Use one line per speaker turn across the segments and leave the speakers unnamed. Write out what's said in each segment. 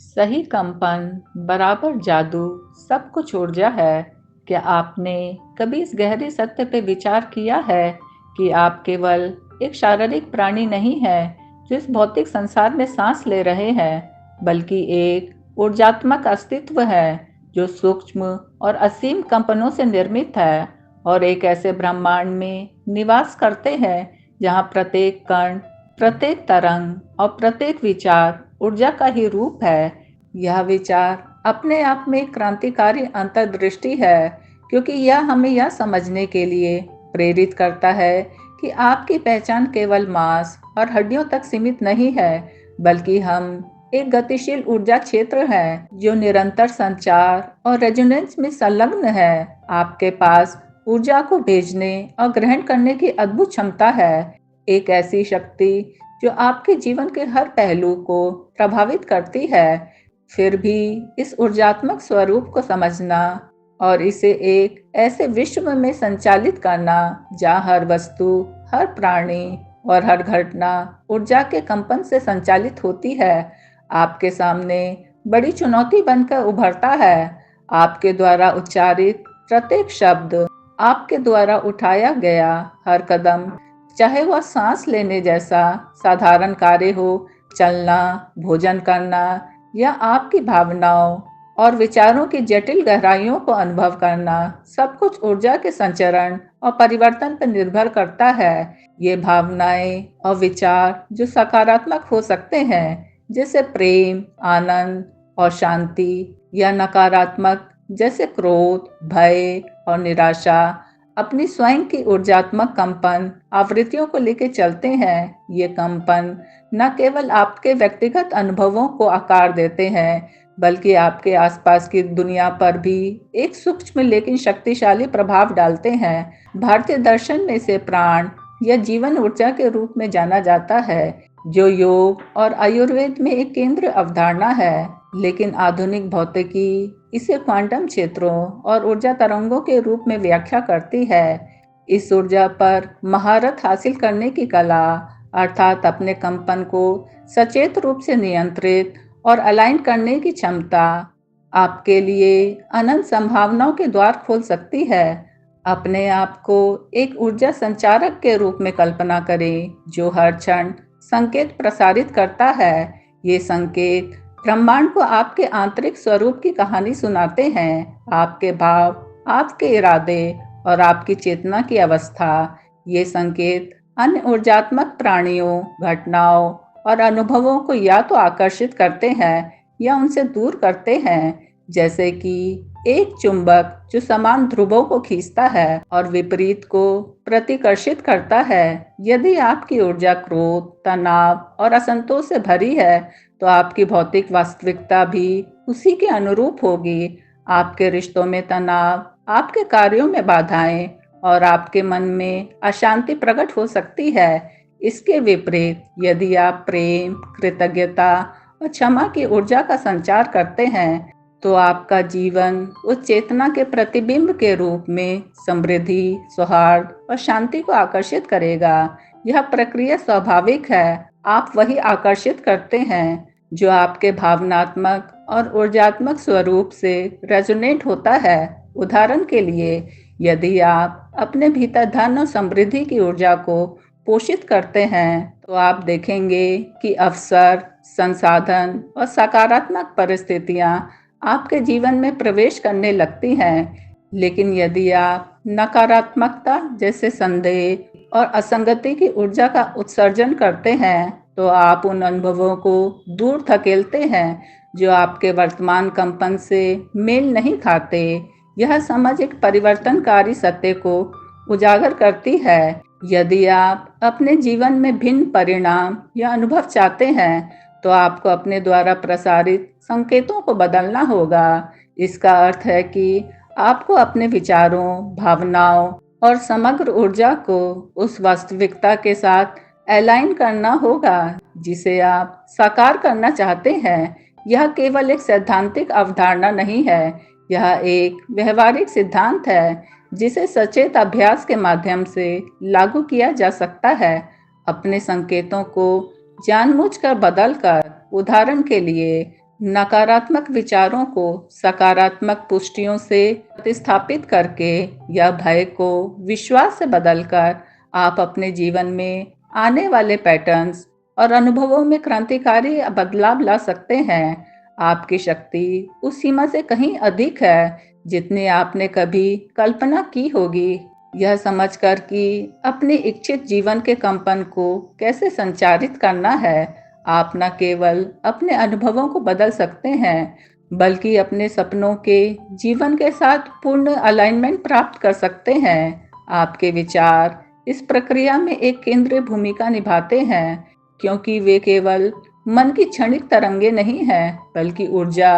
सही कंपन, बराबर जादू, सब कुछ ऊर्जा है। क्या आपने कभी इस गहरे सत्य पे विचार किया है कि आप केवल एक शारीरिक प्राणी नहीं हैं जो इस भौतिक संसार में सांस ले रहे हैं, बल्कि एक ऊर्जात्मक अस्तित्व है जो सूक्ष्म और असीम कंपनों से निर्मित है और एक ऐसे ब्रह्मांड में निवास करते हैं जहाँ प्रत्येक कण, प्रत्येक तरंग और प्रत्येक विचार ऊर्जा का ही रूप है। यह विचार अपने आप में एक क्रांतिकारी अंतर्दृष्टि है, क्योंकि यह हमें यह समझने के लिए प्रेरित करता है कि आपकी पहचान केवल मांस और हड्डियों तक सीमित नहीं है, बल्कि हम एक गतिशील ऊर्जा क्षेत्र है जो निरंतर संचार और रेजोनेंस में संलग्न है। आपके पास ऊर्जा को भेजने और ग्रहण करने की अद्भुत क्षमता है, एक ऐसी शक्ति जो आपके जीवन के हर पहलू को प्रभावित करती है। फिर भी इस ऊर्जात्मक स्वरूप को समझना और इसे एक ऐसे विश्व में संचालित करना जहाँ हर वस्तु, हर प्राणी और हर घटना ऊर्जा के कंपन से संचालित होती है, आपके सामने बड़ी चुनौती बनकर उभरता है। आपके द्वारा उच्चारित प्रत्येक शब्द, आपके द्वारा उठाया गया हर कदम, चाहे वह सांस लेने जैसा साधारण कार्य हो, चलना, भोजन करना या आपकी भावनाओं और विचारों की जटिल गहराइयों को अनुभव करना, सब कुछ ऊर्जा के संचरण और परिवर्तन पर निर्भर करता है। ये भावनाएं और विचार जो सकारात्मक हो सकते हैं, जैसे प्रेम, आनंद और शांति, या नकारात्मक जैसे क्रोध, भय और निराशा, अपनी स्वयं की ऊर्जात्मक कंपन आवृत्तियों को लेकर चलते हैं। ये कंपन न केवल आपके व्यक्तिगत अनुभवों को आकार देते हैं, बल्कि आपके आसपास की दुनिया पर भी एक सूक्ष्म लेकिन शक्तिशाली प्रभाव डालते हैं। भारतीय दर्शन में इसे प्राण या जीवन ऊर्जा के रूप में जाना जाता है, जो योग और आयुर्वेद में एक केंद्र अवधारणा है। लेकिन आधुनिक भौतिकी इसे क्वांटम क्षेत्रों और ऊर्जा तरंगों के रूप में व्याख्या करती है। इस ऊर्जा पर महारत हासिल करने की कला, अर्थात अपने कंपन को सचेत रूप से नियंत्रित और अलाइन करने की क्षमता, आपके लिए अनंत संभावनाओं के द्वार खोल सकती है। अपने आप को एक ऊर्जा संचारक के रूप में कल्पना करें जो हर क्षण संकेत प्रसारित करता है। ये संकेत ब्रह्मांड को आपके आंतरिक स्वरूप की कहानी सुनाते हैं, आपके भाव, आपके इरादे और आपकी चेतना की अवस्था। ये संकेत अन्य ऊर्जात्मक प्राणियों, घटनाओं और अनुभवों को या तो आकर्षित करते हैं या उनसे दूर करते हैं, जैसे कि एक चुंबक जो समान ध्रुवों को खींचता है और विपरीत को प्रतिकर्षित करता है। यदि आपकी ऊर्जा क्रोध, तनाव और असंतोष से भरी है, तो आपकी भौतिक वास्तविकता भी उसी के अनुरूप होगी। आपके रिश्तों में तनाव, आपके कार्यों में बाधाएं और आपके मन में अशांति प्रकट हो सकती है। इसके विपरीत यदि आप प्रेम, कृतज्ञता और क्षमा की ऊर्जा का संचार करते हैं, तो आपका जीवन उस चेतना के प्रतिबिंब के रूप में समृद्धि, सौहार्द और शांति को आकर्षित करेगा। यह प्रक्रिया स्वाभाविक है। आप वही आकर्षित करते हैं जो आपके भावनात्मक और ऊर्जात्मक स्वरूप से रेजोनेट होता है। उदाहरण के लिए, यदि आप अपने भीतर धन और समृद्धि की ऊर्जा को पोषित करते हैं, तो आप देखेंगे कि अवसर, संसाधन और सकारात्मक परिस्थितियां आपके जीवन में प्रवेश करने लगती हैं। लेकिन यदि आप नकारात्मकता जैसे संदेह और असंगति की ऊर्जा का उत्सर्जन करते हैं, तो आप उन अनुभवों को दूर धकेलते हैं जो आपके वर्तमान कंपन से मेल नहीं खाते। यह समझ एक परिवर्तनकारी सत्य को उजागर करती है। यदि आप अपने जीवन में भिन्न परिणाम या अनुभव चाहते हैं, तो आपको अपने द्वारा प्रसारित संकेतों को बदलना होगा। इसका अर्थ है कि आपको अपने विचारों, भावनाओं और समग्र ऊर्जा को उस वास्तविकता के साथ अलाइन करना होगा जिसे आप साकार करना चाहते हैं। यह केवल एक सैद्धांतिक अवधारणा नहीं है, यह एक व्यवहारिक सिद्धांत है जिसे सचेत अभ्यास के माध्यम से लागू किया जा सकता है। अपने संकेतों को जानबूझकर बदलकर, उदाहरण के लिए, नकारात्मक विचारों को सकारात्मक पुष्टियों से प्रतिस्थापित करके या भय को विश्वास से बदलकर आप अपने जीवन में आने वाले पैटर्न्स और अनुभवों में क्रांतिकारी बदलाव ला सकते हैं। आपकी शक्ति उस सीमा से कहीं अधिक है जितनी आपने कभी कल्पना की होगी। यह समझकर कि अपने इच्छित जीवन के कंपन को कैसे संचारित करना है, आप न केवल अपने अनुभवों को बदल सकते हैं बल्कि अपने सपनों के जीवन के साथ पूर्ण अलाइनमेंट प्राप्त कर सकते हैं। आपके विचार इस प्रक्रिया में एक केंद्रीय भूमिका निभाते हैं क्योंकि वे केवल मन की क्षणिक तरंगे नहीं हैं बल्कि ऊर्जा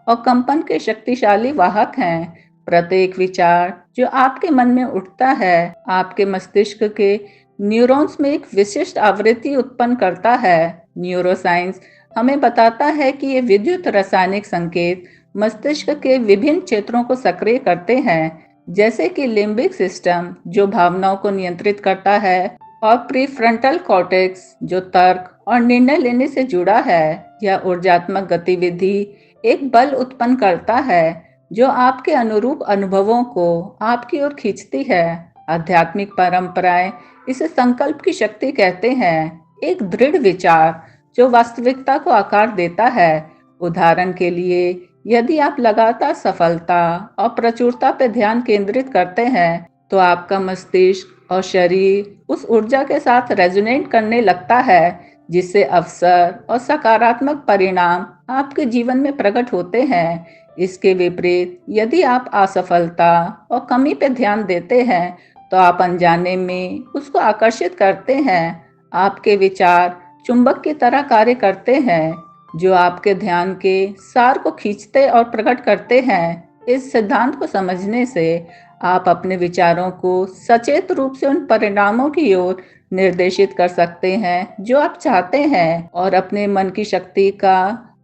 और कंपन के शक्तिशाली वाहक हैं। प्रत्येक विचार जो आपके मन में उठता है आपके मस्तिष्क के न्यूरॉन्स में एक विशिष्ट आवृत्ति उत्पन्न करता है। न्यूरोसाइंस हमें बताता है कि ये विद्युत रासायनिक संकेत मस्तिष्क के विभिन्न क्षेत्रों को सक्रिय करते हैं, जैसे कि लिम्बिक सिस्टम जो भावनाओं को नियंत्रित करता है और प्रीफ्रंटल कॉर्टेक्स जो तर्क और निर्णय लेने से जुड़ा है। यह ऊर्जात्मक गतिविधि एक बल उत्पन्न करता है जो आपके अनुरूप अनुभवों को आपकी ओर खींचती है। आध्यात्मिक परंपराएं इसे संकल्प की शक्ति कहते हैं, एक दृढ़ विचार जो वास्तविकता को आकार देता है। उदाहरण के लिए, यदि आप लगातार सफलता और प्रचुरता पर ध्यान केंद्रित करते हैं तो आपका मस्तिष्क और शरीर उस ऊर्जा के साथ रेजोनेट करने लगता है जिससे अवसर और सकारात्मक परिणाम आपके जीवन में प्रकट होते हैं। इसके विपरीत, यदि आप असफलता और कमी पर ध्यान देते हैं तो आप अनजाने में उसको आकर्षित करते हैं। आपके विचार चुंबक की तरह कार्य करते हैं जो आपके ध्यान के सार को खींचते और प्रकट करते हैं। इस सिद्धांत को समझने से आप अपने विचारों को सचेत रूप से उन परिणामों की ओर निर्देशित कर सकते हैं जो आप चाहते हैं और अपने मन की शक्ति का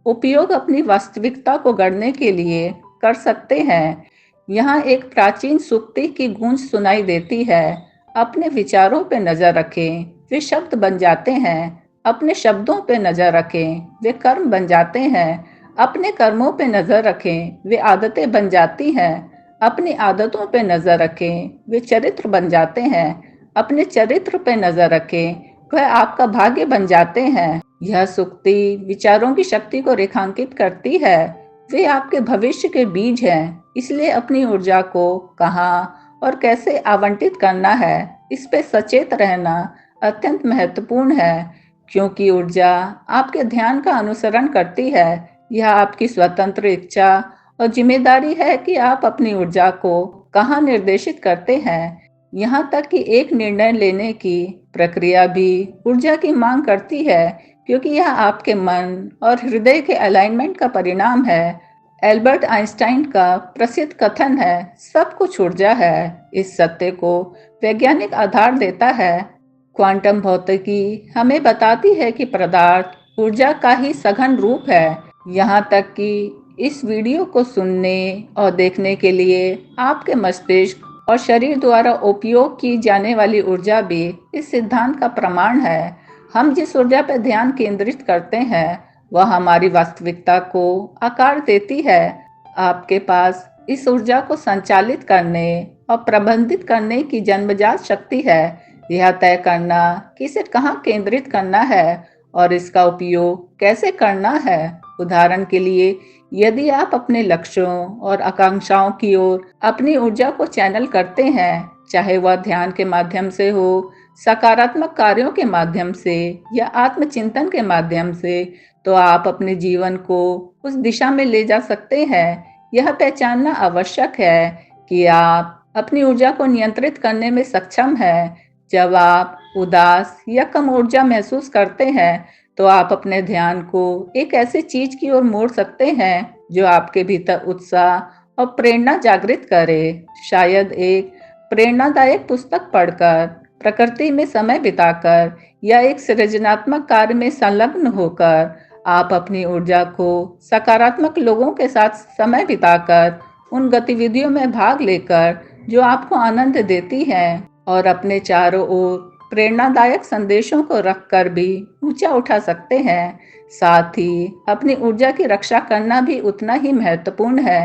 उपयोग अपनी वास्तविकता को गढ़ने के लिए कर सकते हैं। यहाँ एक प्राचीन सूक्ति की गूंज सुनाई देती है, अपने विचारों पर नजर रखें, वे शब्द बन जाते हैं। अपने शब्दों पे नजर रखें, वे कर्म बन जाते हैं। अपने कर्मों पे नजर रखें, वे आदतें बन जाती हैं। अपनी आदतों पे नजर रखें, वे चरित्र बन जाते हैं। अपने चरित्र पे नजर रखें, वह आपका भाग्य बन जाते हैं। यह सूक्ति विचारों की शक्ति को रेखांकित करती है, वे आपके भविष्य के बीज हैं। इसलिए अपनी ऊर्जा को कहाँ और कैसे आवंटित करना है, इस पे सचेत रहना अत्यंत महत्वपूर्ण है, क्योंकि ऊर्जा आपके ध्यान का अनुसरण करती है। यह आपकी स्वतंत्र इच्छा और जिम्मेदारी है कि आप अपनी ऊर्जा को कहाँ निर्देशित करते हैं। यहाँ तक कि एक निर्णय लेने की प्रक्रिया भी ऊर्जा की मांग करती है, क्योंकि यह आपके मन और हृदय के अलाइनमेंट का परिणाम है। एल्बर्ट आइंस्टाइन का प्रसिद्ध कथन है, सब कुछ ऊर्जा है। इस सत्य को वैज्ञानिक आधार देता है। क्वांटम भौतिकी हमें बताती है कि पदार्थ ऊर्जा का ही सघन रूप है। यहाँ तक कि इस वीडियो को सुनने और देखने के लिए आपके मस्तिष्क और शरीर द्वारा उपयोग की जाने वाली ऊर्जा भी इस सिद्धांत का प्रमाण है। हम जिस ऊर्जा पर ध्यान केंद्रित करते हैं वह हमारी वास्तविकता को आकार देती है। आपके पास इस ऊर्जा को संचालित करने और प्रबंधित करने की जन्मजात शक्ति है। यह तय करना कि इसे कहाँ केंद्रित करना है और इसका उपयोग कैसे करना है। उदाहरण के लिए, यदि आप अपने लक्ष्यों और आकांक्षाओं की ओर अपनी ऊर्जा को चैनल करते हैं, चाहे वह ध्यान के माध्यम से हो, सकारात्मक कार्यों के माध्यम से या आत्मचिंतन के माध्यम से, तो आप अपने जीवन को उस दिशा में ले जा सकते हैं। यह पहचानना आवश्यक है कि आप अपनी ऊर्जा को नियंत्रित करने में सक्षम हैं। जब आप उदास या कम ऊर्जा महसूस करते हैं तो आप अपने ध्यान को एक ऐसी चीज की ओर मोड़ सकते हैं जो आपके भीतर उत्साह और प्रेरणा जागृत करे। शायद एक प्रेरणादायक पुस्तक पढ़कर, प्रकृति में समय बिताकर या एक सृजनात्मक कार्य में संलग्न होकर आप अपनी ऊर्जा को सकारात्मक लोगों के साथ समय बिताकर उन गतिविधियों में भाग लेकर जो आपको आनंद देती हैं और अपने चारों ओर प्रेरणादायक संदेशों को रखकर भी ऊंचा उठा सकते हैं। साथ ही अपनी ऊर्जा की रक्षा करना भी उतना ही महत्वपूर्ण है।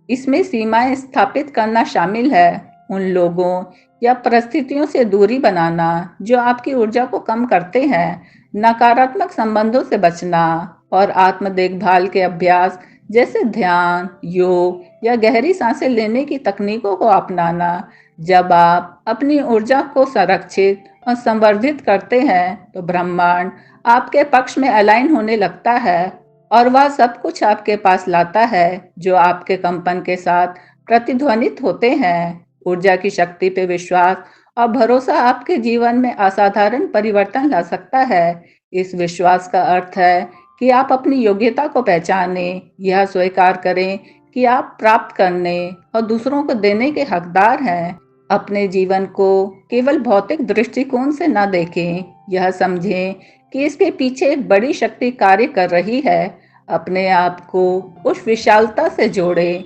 इसमें सीमाएं स्थापित करना शामिल है। उन लोगों या परिस्थितियों से दूरी बनाना जो आपकी ऊर्जा को कम करते हैं, नकारात्मक संबंधों से बचना और आत्म देखभाल के अभ्यास जैसे ध्यान, योग या गहरी सांसें लेने की तकनीकों को अपनाना। जब आप अपनी ऊर्जा को संरक्षित और संवर्धित करते हैं, तो ब्रह्मांड आपके पक्ष में अलाइन होने लगता है और वह सब कुछ आपके पास लाता है जो आपके कंपन के साथ प्रतिध्वनित होते हैं। ऊर्जा की शक्ति पे विश्वास और भरोसा आपके जीवन में असाधारण परिवर्तन ला सकता है। इस विश्वास का अर्थ है कि आप अपनी योग्यता को पहचानें, यह स्वीकार करें कि आप प्राप्त करने और दूसरों को देने के हकदार हैं। अपने जीवन को केवल भौतिक दृष्टिकोण से न देखें, यह समझें कि इसके पीछे एक बड़ी शक्ति कार्य कर रही है। अपने आप को उस विशालता से जोड़ें,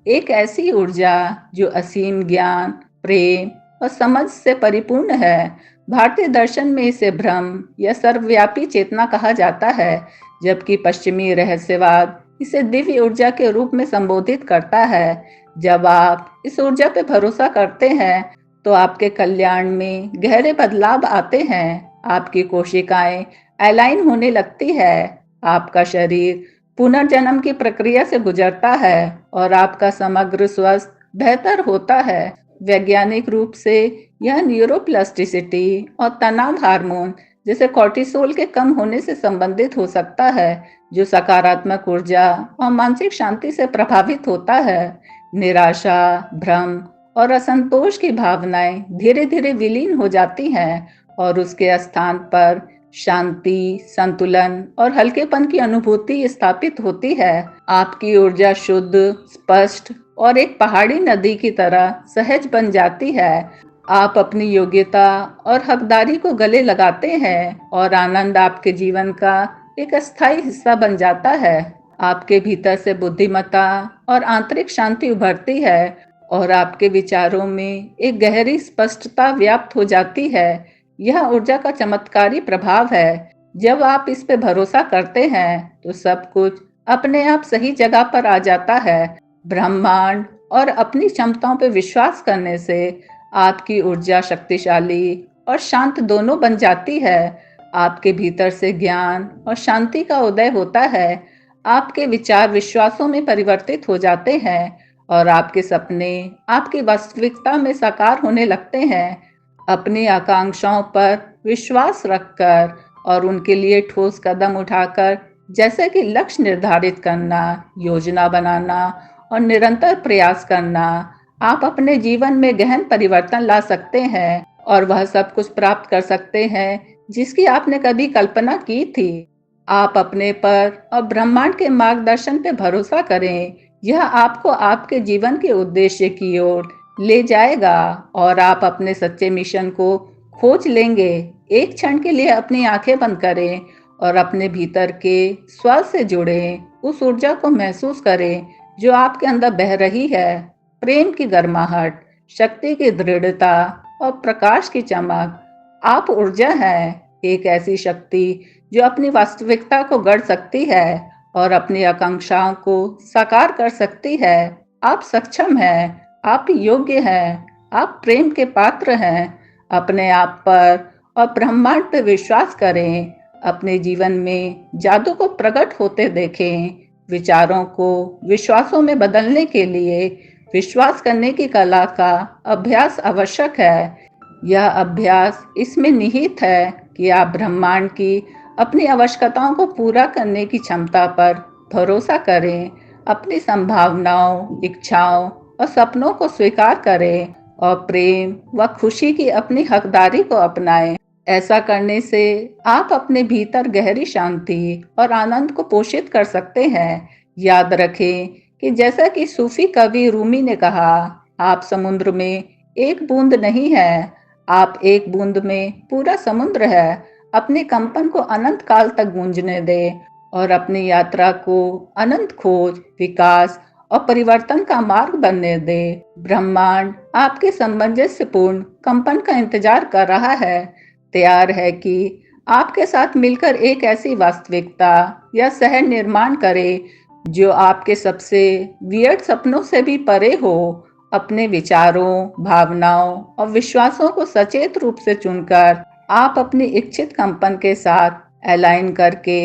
एक ऐसी ऊर्जा जो असीम ज्ञान, प्रेम और समझ से परिपूर्ण है। भारतीय दर्शन में इसे ब्रह्म या सर्वव्यापी चेतना कहा जाता है, जबकि पश्चिमी रहस्यवाद इसे दिव्य ऊर्जा के रूप में संबोधित करता है। जब आप इस ऊर्जा पे भरोसा करते हैं, तो आपके कल्याण में गहरे बदलाव आते हैं। आपकी कोशिकाएं अलाइन होने लगती है, आपका शरीर पुनर्जन्म की प्रक्रिया से गुजरता है और आपका समग्र स्वास्थ्य बेहतर होता है। वैज्ञानिक रूप से यह न्यूरोप्लास्टिसिटी और तनाव हार्मोन जैसे कॉर्टिसोल के कम होने से संबंधित हो सकता है, जो सकारात्मक ऊर्जा और मानसिक शांति से प्रभावित होता है। निराशा, भ्रम और असंतोष की भावनाएं धीरे धीरे विलीन हो जाती हैं और उसके स्थान पर शांति, संतुलन और हल्केपन की अनुभूति स्थापित होती है। आपकी ऊर्जा शुद्ध, स्पष्ट और एक पहाड़ी नदी की तरह सहज बन जाती है। आप अपनी योग्यता और हकदारी को गले लगाते हैं और आनंद आपके जीवन का एक अस्थायी हिस्सा बन जाता है। आपके भीतर से बुद्धिमत्ता और आंतरिक शांति उभरती है और आपके विचारों में एक गहरी स्पष्टता व्याप्त हो जाती है। यह ऊर्जा का चमत्कारी प्रभाव है। जब आप इस पे भरोसा करते हैं, तो सब कुछ अपने आप सही जगह पर आ जाता है। ब्रह्मांड और अपनी क्षमताओं पर विश्वास करने से आपकी ऊर्जा शक्तिशाली और शांत दोनों बन जाती है। आपके भीतर से ज्ञान और शांति का उदय होता है। आपके विचार विश्वासों में परिवर्तित हो जाते हैं और आपके सपने आपकी वास्तविकता में साकार होने लगते हैं। अपनी आकांक्षाओं पर विश्वास रखकर और उनके लिए ठोस कदम उठाकर, जैसे कि लक्ष्य निर्धारित करना, योजना बनाना और निरंतर प्रयास करना, आप अपने जीवन में गहन परिवर्तन ला सकते हैं और वह सब कुछ प्राप्त कर सकते हैं जिसकी आपने कभी कल्पना की थी। आप अपने पर और ब्रह्मांड के मार्गदर्शन पे भरोसा करें। यह आपको आपके जीवन के उद्देश्य की ओर ले जाएगा और आप अपने सच्चे मिशन को खोज लेंगे। एक क्षण के लिए अपनी आंखें बंद करें और अपने भीतर के स्व से जुड़ें। उस ऊर्जा को महसूस करें जो आपके अंदर बह रही है। प्रेम की गर्माहट, शक्ति की दृढ़ता और प्रकाश की चमक। आप ऊर्जा है, एक ऐसी शक्ति जो अपनी वास्तविकता को गढ़ सकती है और अपनी आकांक्षाओं को साकार कर सकती है। आप सक्षम हैं, आप योग्य हैं, आप प्रेम के पात्र हैं। अपने आप पर और ब्रह्मांड पर विश्वास करें। अपने जीवन में जादू को प्रकट होते देखें। विचारों को विश्वासों में बदलने के लिए विश्वास करने की कला का अभ्यास आवश्यक है। यह अभ्यास इसमें निहित है कि आप ब्रह्मांड की अपनी आवश्यकताओं को पूरा करने की क्षमता पर भरोसा करें। अपनी संभावनाओं, इच्छाओं और सपनों को स्वीकार करें और प्रेम व खुशी की अपनी हकदारी को अपनाएं। ऐसा करने से आप अपने भीतर गहरी शांति और आनंद को पोषित कर सकते हैं। याद रखें कि जैसा कि सूफी कवि रूमी ने कहा, आप समुद्र में एक बूंद नहीं है, आप एक बूंद में पूरा समुद्र है। अपने कंपन को अनंत काल तक गूंजने दें और अपनी यात्रा को अनंत खोज, विकास और परिवर्तन का मार्ग बनने दें। ब्रह्मांड आपके सामंजस्यपूर्ण कंपन का इंतजार कर रहा है। तैयार है कि आपके साथ मिलकर एक ऐसी वास्तविकता या सह निर्माण करे जो आपके सबसे वियर्ड सपनों से भी परे हो। अपने विचारों, भावनाओं और विश्वासों को सचेत रूप से चुनकर आप अपनी इच्छित कंपन के साथ अलाइन करके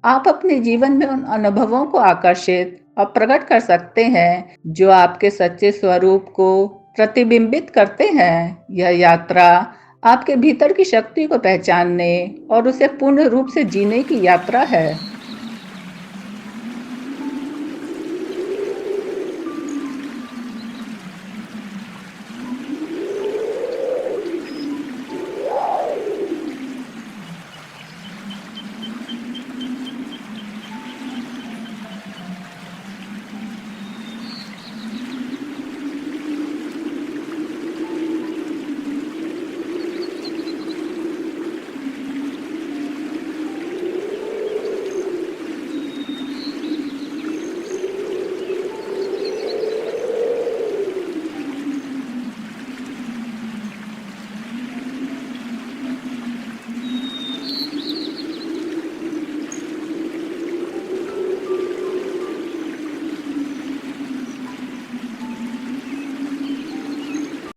आप अपने जीवन में उन अनुभवों को आकर्षित और प्रकट कर सकते हैं जो आपके सच्चे स्वरूप को प्रतिबिंबित करते हैं। यह यात्रा आपके भीतर की शक्ति को पहचानने और उसे पूर्ण रूप से जीने की यात्रा है।